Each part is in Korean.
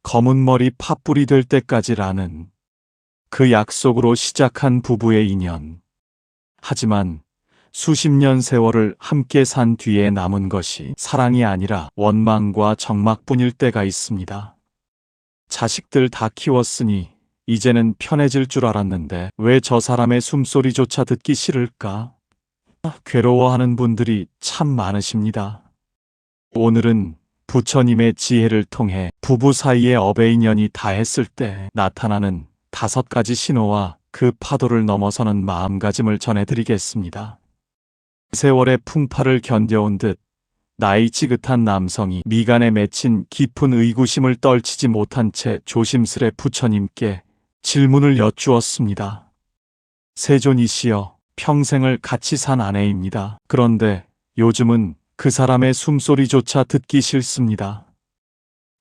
검은 머리 팥불이 될 때까지라는 그 약속으로 시작한 부부의 인연. 하지만 수십 년 세월을 함께 산 뒤에 남은 것이 사랑이 아니라 원망과 적막뿐일 때가 있습니다. 자식들 다 키웠으니 이제는 편해질 줄 알았는데 왜 저 사람의 숨소리조차 듣기 싫을까? 괴로워하는 분들이 참 많으십니다. 오늘은 부처님의 지혜를 통해 부부 사이의 업의 인연이 다했을 때 나타나는 5가지 신호와 그 파도를 넘어서는 마음가짐을 전해드리겠습니다. 세월의 풍파를 견뎌온 듯 나이 지긋한 남성이 미간에 맺힌 깊은 의구심을 떨치지 못한 채 조심스레 부처님께 질문을 여쭈었습니다. 세존이시여, 평생을 같이 산 아내입니다. 그런데 요즘은 그 사람의 숨소리조차 듣기 싫습니다.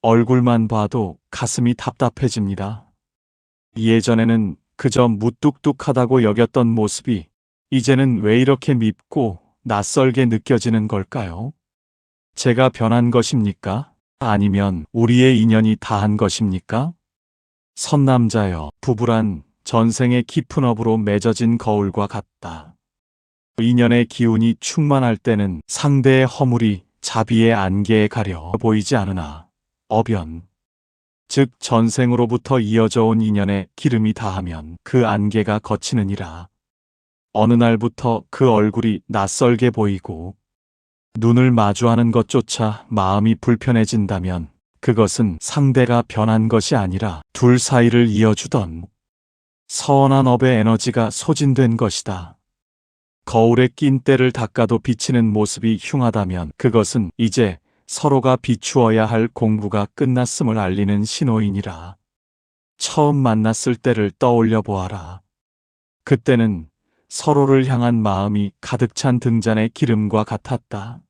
얼굴만 봐도 가슴이 답답해집니다. 예전에는 그저 무뚝뚝하다고 여겼던 모습이 이제는 왜 이렇게 밉고 낯설게 느껴지는 걸까요? 제가 변한 것입니까? 아니면 우리의 인연이 다한 것입니까? 선남자여, 부부란 전생의 깊은 업으로 맺어진 거울과 같다. 인연의 기운이 충만할 때는 상대의 허물이 자비의 안개에 가려 보이지 않으나 어변, 즉 전생으로부터 이어져 온 인연의 기름이 다하면 그 안개가 걷히느니라. 어느 날부터 그 얼굴이 낯설게 보이고 눈을 마주하는 것조차 마음이 불편해진다면 그것은 상대가 변한 것이 아니라 둘 사이를 이어주던 선한 업의 에너지가 소진된 것이다. 거울에 낀 때를 닦아도 비치는 모습이 흉하다면 그것은 이제 서로가 비추어야 할 공부가 끝났음을 알리는 신호이니라. 처음 만났을 때를 떠올려 보아라. 그때는 서로를 향한 마음이 가득 찬 등잔의 기름과 같았다.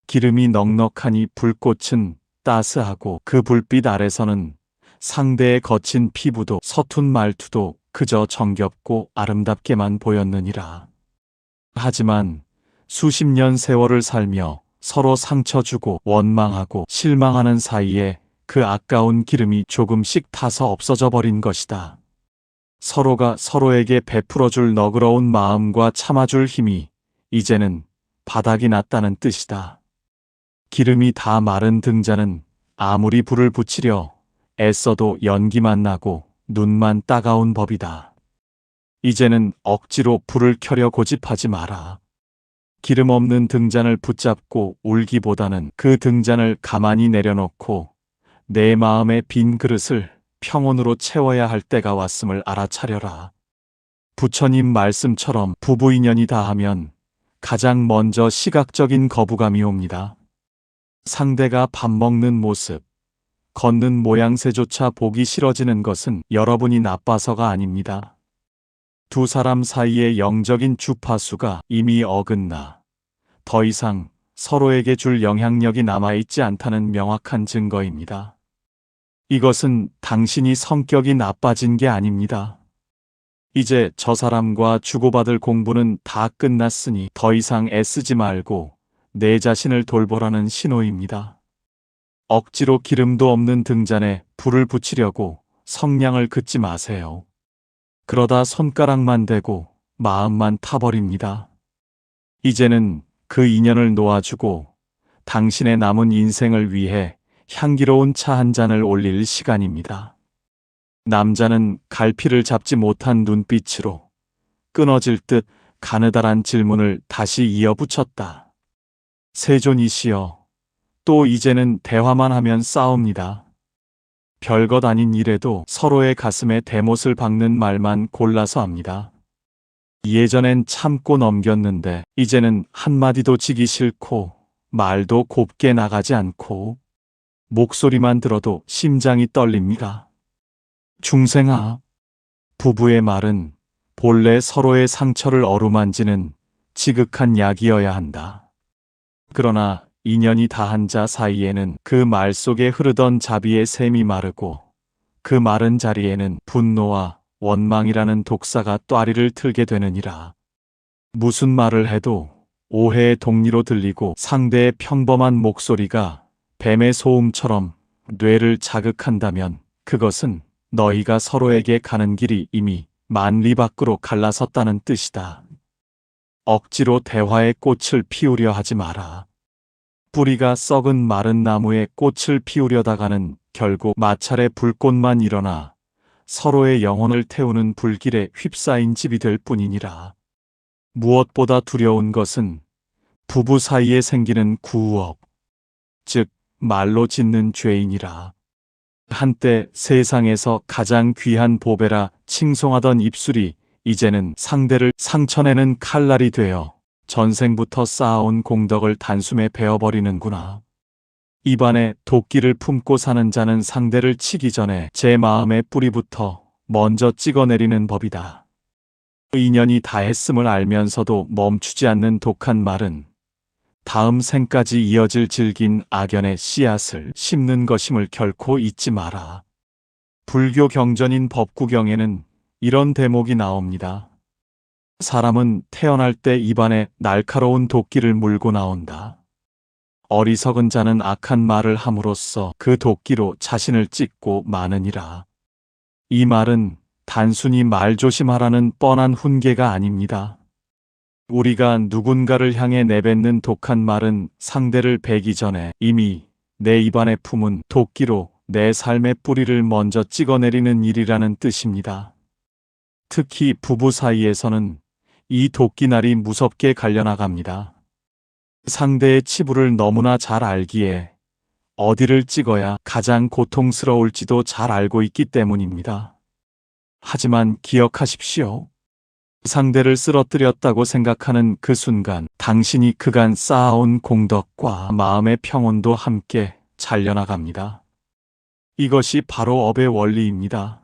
기름이 넉넉하니 불꽃은 따스하고 그 불빛 아래서는 상대의 거친 피부도 서툰 말투도 그저 정겹고 아름답게만 보였느니라. 하지만 수십 년 세월을 살며 서로 상처 주고 원망하고 실망하는 사이에 그 아까운 기름이 조금씩 타서 없어져 버린 것이다. 서로가 서로에게 베풀어줄 너그러운 마음과 참아줄 힘이 이제는 바닥이 났다는 뜻이다. 기름이 다 마른 등잔은 아무리 불을 붙이려 애써도 연기만 나고 눈만 따가운 법이다. 이제는 억지로 불을 켜려 고집하지 마라. 기름 없는 등잔을 붙잡고 울기보다는 그 등잔을 가만히 내려놓고 내 마음의 빈 그릇을 평온으로 채워야 할 때가 왔음을 알아차려라. 부처님 말씀처럼 부부 인연이 다하면 가장 먼저 시각적인 거부감이 옵니다. 상대가 밥 먹는 모습, 걷는 모양새조차 보기 싫어지는 것은 여러분이 나빠서가 아닙니다. 두 사람 사이의 영적인 주파수가 이미 어긋나 더 이상 서로에게 줄 영향력이 남아있지 않다는 명확한 증거입니다. 이것은 당신이 성격이 나빠진 게 아닙니다. 이제 저 사람과 주고받을 공부는 다 끝났으니 더 이상 애쓰지 말고 내 자신을 돌보라는 신호입니다. 억지로 기름도 없는 등잔에 불을 붙이려고 성냥을 긋지 마세요. 그러다 손가락만 대고 마음만 타버립니다. 이제는 그 인연을 놓아주고 당신의 남은 인생을 위해 향기로운 차 한 잔을 올릴 시간입니다. 남자는 갈피를 잡지 못한 눈빛으로 끊어질 듯 가느다란 질문을 다시 이어붙였다. 세존이시여, 또 이제는 대화만 하면 싸웁니다. 별것 아닌 일에도 서로의 가슴에 대못을 박는 말만 골라서 합니다. 예전엔 참고 넘겼는데 이제는 한마디도 지기 싫고 말도 곱게 나가지 않고 목소리만 들어도 심장이 떨립니다. 중생아, 부부의 말은 본래 서로의 상처를 어루만지는 지극한 약이어야 한다. 그러나 인연이 다한 자 사이에는 그 말 속에 흐르던 자비의 샘이 마르고 그 마른 자리에는 분노와 원망이라는 독사가 또아리를 틀게 되느니라. 무슨 말을 해도 오해의 동리로 들리고 상대의 평범한 목소리가 뱀의 소음처럼 뇌를 자극한다면 그것은 너희가 서로에게 가는 길이 이미 만리 밖으로 갈라섰다는 뜻이다. 억지로 대화의 꽃을 피우려 하지 마라. 뿌리가 썩은 마른 나무에 꽃을 피우려다가는 결국 마찰의 불꽃만 일어나 서로의 영혼을 태우는 불길에 휩싸인 집이 될 뿐이니라. 무엇보다 두려운 것은 부부 사이에 생기는 구업, 즉 말로 짓는 죄인이라. 한때 세상에서 가장 귀한 보배라 칭송하던 입술이 이제는 상대를 상처내는 칼날이 되어 전생부터 쌓아온 공덕을 단숨에 베어버리는구나. 입안에 도끼를 품고 사는 자는 상대를 치기 전에 제 마음의 뿌리부터 먼저 찍어내리는 법이다. 인연이 다했음을 알면서도 멈추지 않는 독한 말은 다음 생까지 이어질 질긴 악연의 씨앗을 심는 것임을 결코 잊지 마라. 불교 경전인 법구경에는 이런 대목이 나옵니다. 사람은 태어날 때 입안에 날카로운 도끼를 물고 나온다. 어리석은 자는 악한 말을 함으로써 그 도끼로 자신을 찢고 마느니라. 이 말은 단순히 말 조심하라는 뻔한 훈계가 아닙니다. 우리가 누군가를 향해 내뱉는 독한 말은 상대를 베기 전에 이미 내 입안에 품은 도끼로 내 삶의 뿌리를 먼저 찍어내리는 일이라는 뜻입니다. 특히 부부 사이에서는 이 도끼날이 무섭게 갈려나갑니다. 상대의 치부를 너무나 잘 알기에 어디를 찍어야 가장 고통스러울지도 잘 알고 있기 때문입니다. 하지만 기억하십시오. 상대를 쓰러뜨렸다고 생각하는 그 순간 당신이 그간 쌓아온 공덕과 마음의 평온도 함께 잘려나갑니다. 이것이 바로 업의 원리입니다.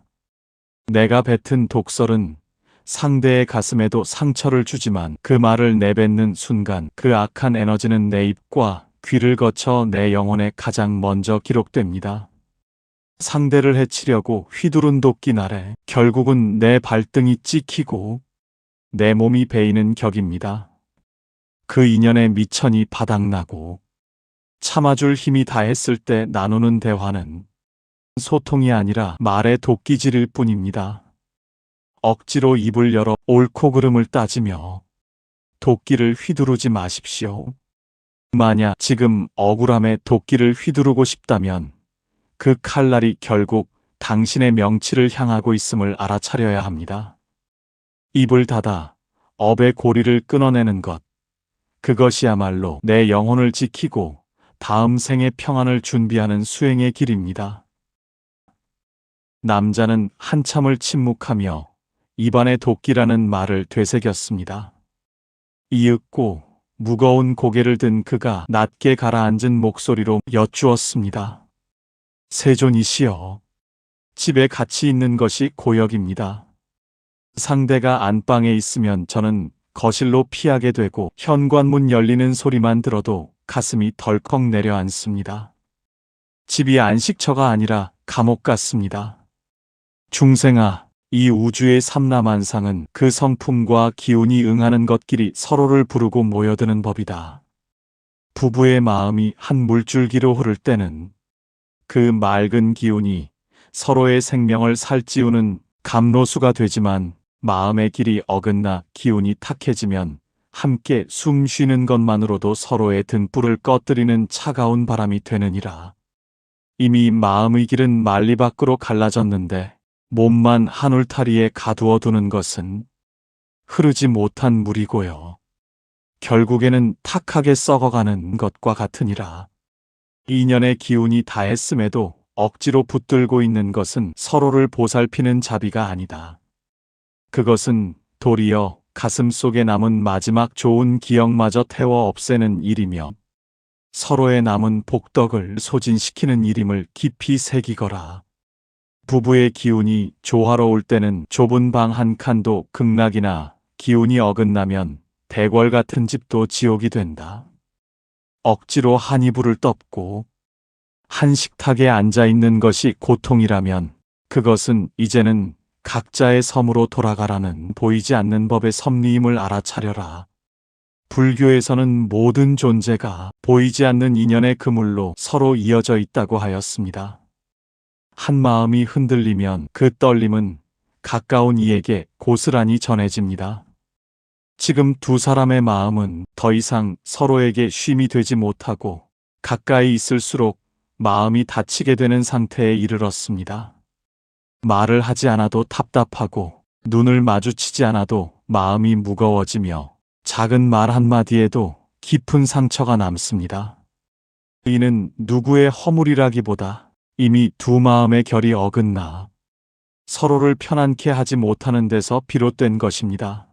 내가 뱉은 독설은 상대의 가슴에도 상처를 주지만 그 말을 내뱉는 순간 그 악한 에너지는 내 입과 귀를 거쳐 내 영혼에 가장 먼저 기록됩니다. 상대를 해치려고 휘두른 도끼날에 결국은 내 발등이 찍히고 내 몸이 베이는 격입니다. 그 인연의 미천이 바닥나고 참아줄 힘이 다했을 때 나누는 대화는 소통이 아니라 말의 도끼질일 뿐입니다. 억지로 입을 열어 옳고 그름을 따지며 도끼를 휘두르지 마십시오. 만약 지금 억울함에 도끼를 휘두르고 싶다면 그 칼날이 결국 당신의 명치를 향하고 있음을 알아차려야 합니다. 입을 닫아 업의 고리를 끊어내는 것, 그것이야말로 내 영혼을 지키고 다음 생의 평안을 준비하는 수행의 길입니다. 남자는 한참을 침묵하며 입안에 도끼라는 말을 되새겼습니다. 이윽고 무거운 고개를 든 그가 낮게 가라앉은 목소리로 여쭈었습니다. 세존이시여, 집에 같이 있는 것이 고역입니다. 상대가 안방에 있으면 저는 거실로 피하게 되고 현관문 열리는 소리만 들어도 가슴이 덜컥 내려앉습니다. 집이 안식처가 아니라 감옥 같습니다. 중생아, 이 우주의 삼라만상은 그 성품과 기운이 응하는 것끼리 서로를 부르고 모여드는 법이다. 부부의 마음이 한 물줄기로 흐를 때는 그 맑은 기운이 서로의 생명을 살찌우는 감로수가 되지만 마음의 길이 어긋나 기운이 탁해지면 함께 숨 쉬는 것만으로도 서로의 등불을 꺼뜨리는 차가운 바람이 되느니라. 이미 마음의 길은 만리 밖으로 갈라졌는데 몸만 한 울타리에 가두어 두는 것은 흐르지 못한 물이고요. 결국에는 탁하게 썩어가는 것과 같으니라. 인연의 기운이 다했음에도 억지로 붙들고 있는 것은 서로를 보살피는 자비가 아니다. 그것은 도리어 가슴 속에 남은 마지막 좋은 기억마저 태워 없애는 일이며 서로의 남은 복덕을 소진시키는 일임을 깊이 새기거라. 부부의 기운이 조화로울 때는 좁은 방 한 칸도 극락이나 기운이 어긋나면 대궐 같은 집도 지옥이 된다. 억지로 한 이불을 덮고 한 식탁에 앉아 있는 것이 고통이라면 그것은 이제는 각자의 섬으로 돌아가라는 보이지 않는 법의 섭리임을 알아차려라. 불교에서는 모든 존재가 보이지 않는 인연의 그물로 서로 이어져 있다고 하였습니다. 한 마음이 흔들리면 그 떨림은 가까운 이에게 고스란히 전해집니다. 지금 두 사람의 마음은 더 이상 서로에게 쉼이 되지 못하고 가까이 있을수록 마음이 다치게 되는 상태에 이르렀습니다. 말을 하지 않아도 답답하고 눈을 마주치지 않아도 마음이 무거워지며 작은 말 한마디에도 깊은 상처가 남습니다. 이는 누구의 허물이라기보다 이미 두 마음의 결이 어긋나 서로를 편안케 하지 못하는 데서 비롯된 것입니다.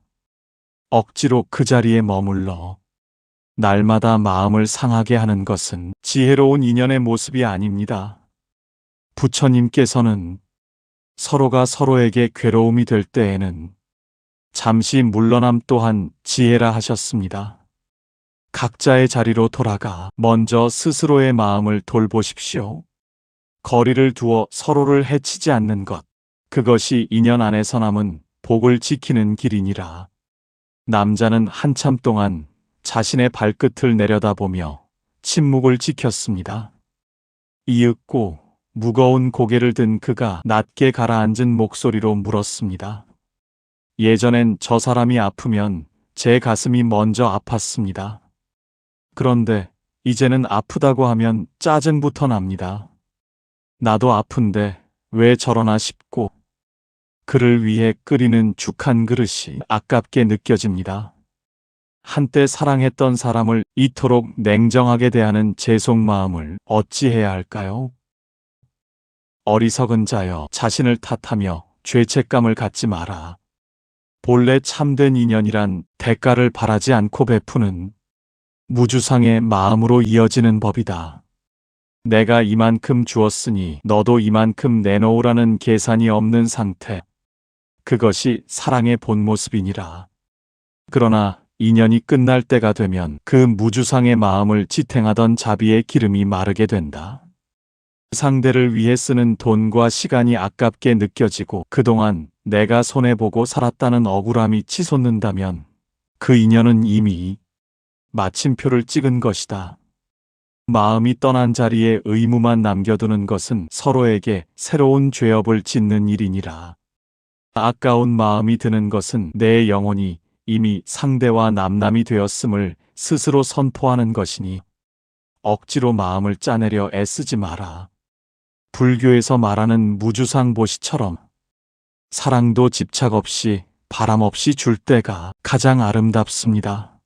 억지로 그 자리에 머물러 날마다 마음을 상하게 하는 것은 지혜로운 인연의 모습이 아닙니다. 부처님께서는 서로가 서로에게 괴로움이 될 때에는 잠시 물러남 또한 지혜라 하셨습니다. 각자의 자리로 돌아가 먼저 스스로의 마음을 돌보십시오. 거리를 두어 서로를 해치지 않는 것, 그것이 인연 안에서 남은 복을 지키는 길이니라. 남자는 한참 동안 자신의 발끝을 내려다보며 침묵을 지켰습니다. 이윽고 무거운 고개를 든 그가 낮게 가라앉은 목소리로 물었습니다. 예전엔 저 사람이 아프면 제 가슴이 먼저 아팠습니다. 그런데 이제는 아프다고 하면 짜증부터 납니다. 나도 아픈데 왜 저러나 싶고 그를 위해 끓이는 죽 한 그릇이 아깝게 느껴집니다. 한때 사랑했던 사람을 이토록 냉정하게 대하는 제 속마음을 어찌해야 할까요? 어리석은 자여, 자신을 탓하며 죄책감을 갖지 마라. 본래 참된 인연이란 대가를 바라지 않고 베푸는 무주상의 마음으로 이어지는 법이다. 내가 이만큼 주었으니 너도 이만큼 내놓으라는 계산이 없는 상태. 그것이 사랑의 본 모습이니라. 그러나 인연이 끝날 때가 되면 그 무주상의 마음을 지탱하던 자비의 기름이 마르게 된다. 상대를 위해 쓰는 돈과 시간이 아깝게 느껴지고 그동안 내가 손해보고 살았다는 억울함이 치솟는다면 그 인연은 이미 마침표를 찍은 것이다. 마음이 떠난 자리에 의무만 남겨두는 것은 서로에게 새로운 죄업을 짓는 일이니라. 아까운 마음이 드는 것은 내 영혼이 이미 상대와 남남이 되었음을 스스로 선포하는 것이니 억지로 마음을 짜내려 애쓰지 마라. 불교에서 말하는 무주상보시처럼 사랑도 집착 없이 바람 없이 줄 때가 가장 아름답습니다.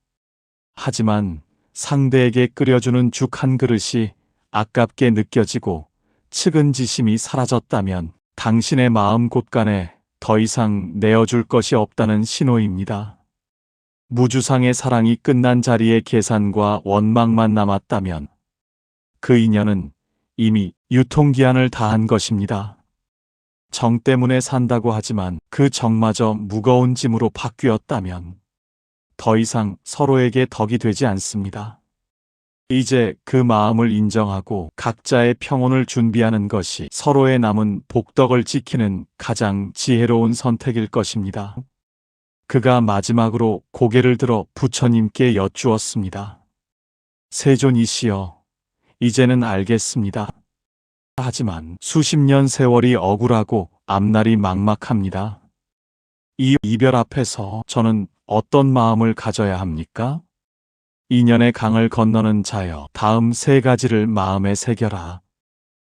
하지만 상대에게 끓여주는 죽 한 그릇이 아깝게 느껴지고 측은지심이 사라졌다면 당신의 마음 곳간에 더 이상 내어줄 것이 없다는 신호입니다. 무주상의 사랑이 끝난 자리에 계산과 원망만 남았다면 그 인연은 이미 유통기한을 다한 것입니다. 정 때문에 산다고 하지만 그 정마저 무거운 짐으로 바뀌었다면 더 이상 서로에게 덕이 되지 않습니다. 이제 그 마음을 인정하고 각자의 평온을 준비하는 것이 서로의 남은 복덕을 지키는 가장 지혜로운 선택일 것입니다. 그가 마지막으로 고개를 들어 부처님께 여쭈었습니다. 세존이시여, 이제는 알겠습니다. 하지만 수십 년 세월이 억울하고 앞날이 막막합니다. 이 이별 앞에서 저는 어떤 마음을 가져야 합니까? 인연의 강을 건너는 자여, 다음 세 가지를 마음에 새겨라.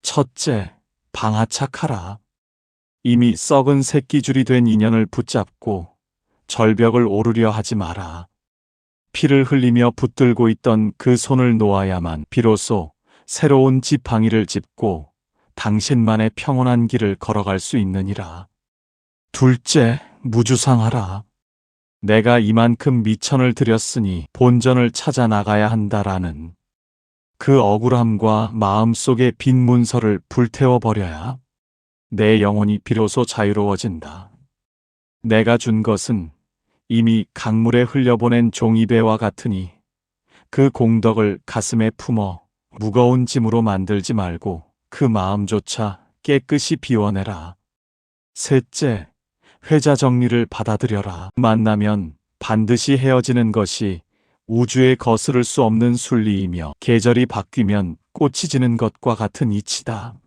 첫째, 방아착하라. 이미 썩은 새끼줄이 된 인연을 붙잡고 절벽을 오르려 하지 마라. 피를 흘리며 붙들고 있던 그 손을 놓아야만 비로소 새로운 지팡이를 짚고 당신만의 평온한 길을 걸어갈 수 있느니라. 둘째, 무주상하라. 내가 이만큼 미천을 들였으니 본전을 찾아 나가야 한다라는 그 억울함과 마음속의 빈 문서를 불태워버려야 내 영혼이 비로소 자유로워진다. 내가 준 것은 이미 강물에 흘려보낸 종이배와 같으니 그 공덕을 가슴에 품어 무거운 짐으로 만들지 말고 그 마음조차 깨끗이 비워내라. 셋째, 회자 정리를 받아들여라. 만나면 반드시 헤어지는 것이 우주에 거스를 수 없는 순리이며 계절이 바뀌면 꽃이 지는 것과 같은 이치다.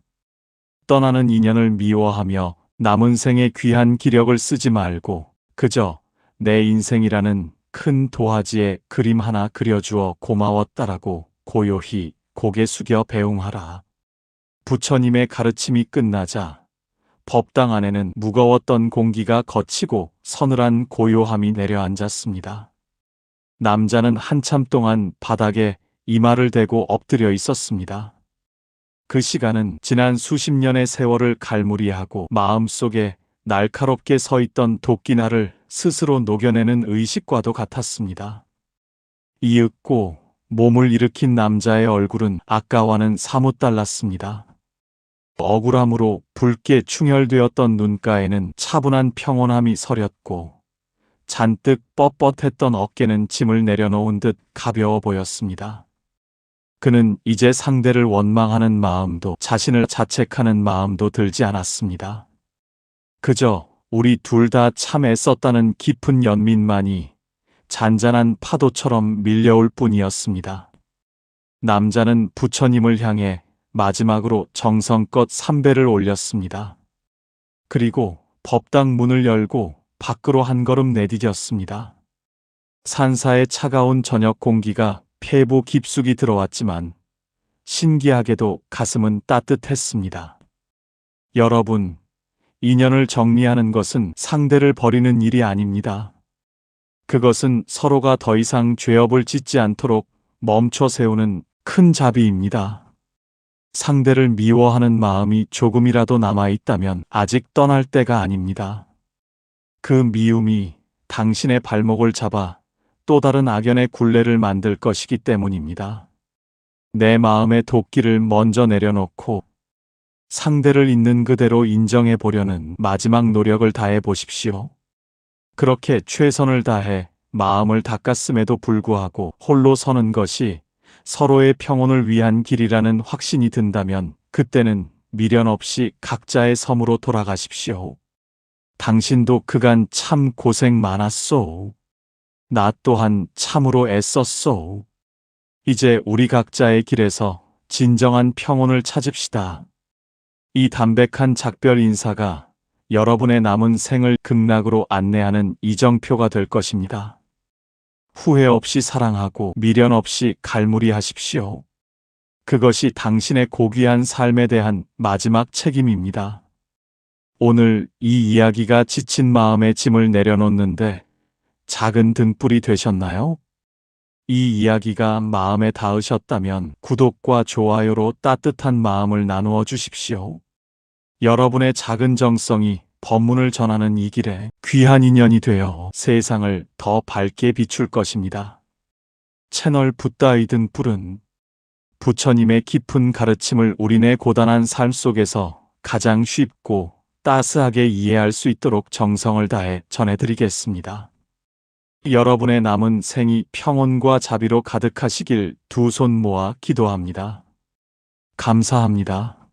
떠나는 인연을 미워하며 남은 생에 귀한 기력을 쓰지 말고 그저 내 인생이라는 큰 도화지에 그림 하나 그려주어 고마웠다라고 고요히 고개 숙여 배웅하라. 부처님의 가르침이 끝나자 법당 안에는 무거웠던 공기가 걷히고 서늘한 고요함이 내려앉았습니다. 남자는 한참 동안 바닥에 이마를 대고 엎드려 있었습니다. 그 시간은 지난 수십 년의 세월을 갈무리하고 마음속에 날카롭게 서 있던 도끼날을 스스로 녹여내는 의식과도 같았습니다. 이윽고 몸을 일으킨 남자의 얼굴은 아까와는 사뭇 달랐습니다. 억울함으로 붉게 충혈되었던 눈가에는 차분한 평온함이 서렸고 잔뜩 뻣뻣했던 어깨는 짐을 내려놓은 듯 가벼워 보였습니다. 그는 이제 상대를 원망하는 마음도 자신을 자책하는 마음도 들지 않았습니다. 그저 우리 둘 다 참 애썼다는 깊은 연민만이 잔잔한 파도처럼 밀려올 뿐이었습니다. 남자는 부처님을 향해 마지막으로 정성껏 삼배를 올렸습니다. 그리고 법당 문을 열고 밖으로 한 걸음 내디뎠습니다. 산사의 차가운 저녁 공기가 폐부 깊숙이 들어왔지만 신기하게도 가슴은 따뜻했습니다. 여러분, 인연을 정리하는 것은 상대를 버리는 일이 아닙니다. 그것은 서로가 더 이상 죄업을 짓지 않도록 멈춰 세우는 큰 자비입니다. 상대를 미워하는 마음이 조금이라도 남아있다면 아직 떠날 때가 아닙니다. 그 미움이 당신의 발목을 잡아 또 다른 악연의 굴레를 만들 것이기 때문입니다. 내 마음의 도끼를 먼저 내려놓고 상대를 있는 그대로 인정해 보려는 마지막 노력을 다해 보십시오. 그렇게 최선을 다해 마음을 닦았음에도 불구하고 홀로 서는 것이 서로의 평온을 위한 길이라는 확신이 든다면 그때는 미련 없이 각자의 섬으로 돌아가십시오. 당신도 그간 참 고생 많았소. 나 또한 참으로 애썼소. 이제 우리 각자의 길에서 진정한 평온을 찾읍시다. 이 담백한 작별 인사가 여러분의 남은 생을 극락으로 안내하는 이정표가 될 것입니다. 후회 없이 사랑하고 미련 없이 갈무리하십시오. 그것이 당신의 고귀한 삶에 대한 마지막 책임입니다. 오늘 이 이야기가 지친 마음의 짐을 내려놓는데 작은 등불이 되셨나요? 이 이야기가 마음에 닿으셨다면 구독과 좋아요로 따뜻한 마음을 나누어 주십시오. 여러분의 작은 정성이 법문을 전하는 이 길에 귀한 인연이 되어 세상을 더 밝게 비출 것입니다. 채널 붓다의 등불은 부처님의 깊은 가르침을 우리네 고단한 삶 속에서 가장 쉽고 따스하게 이해할 수 있도록 정성을 다해 전해드리겠습니다. 여러분의 남은 생이 평온과 자비로 가득하시길 두 손 모아 기도합니다. 감사합니다.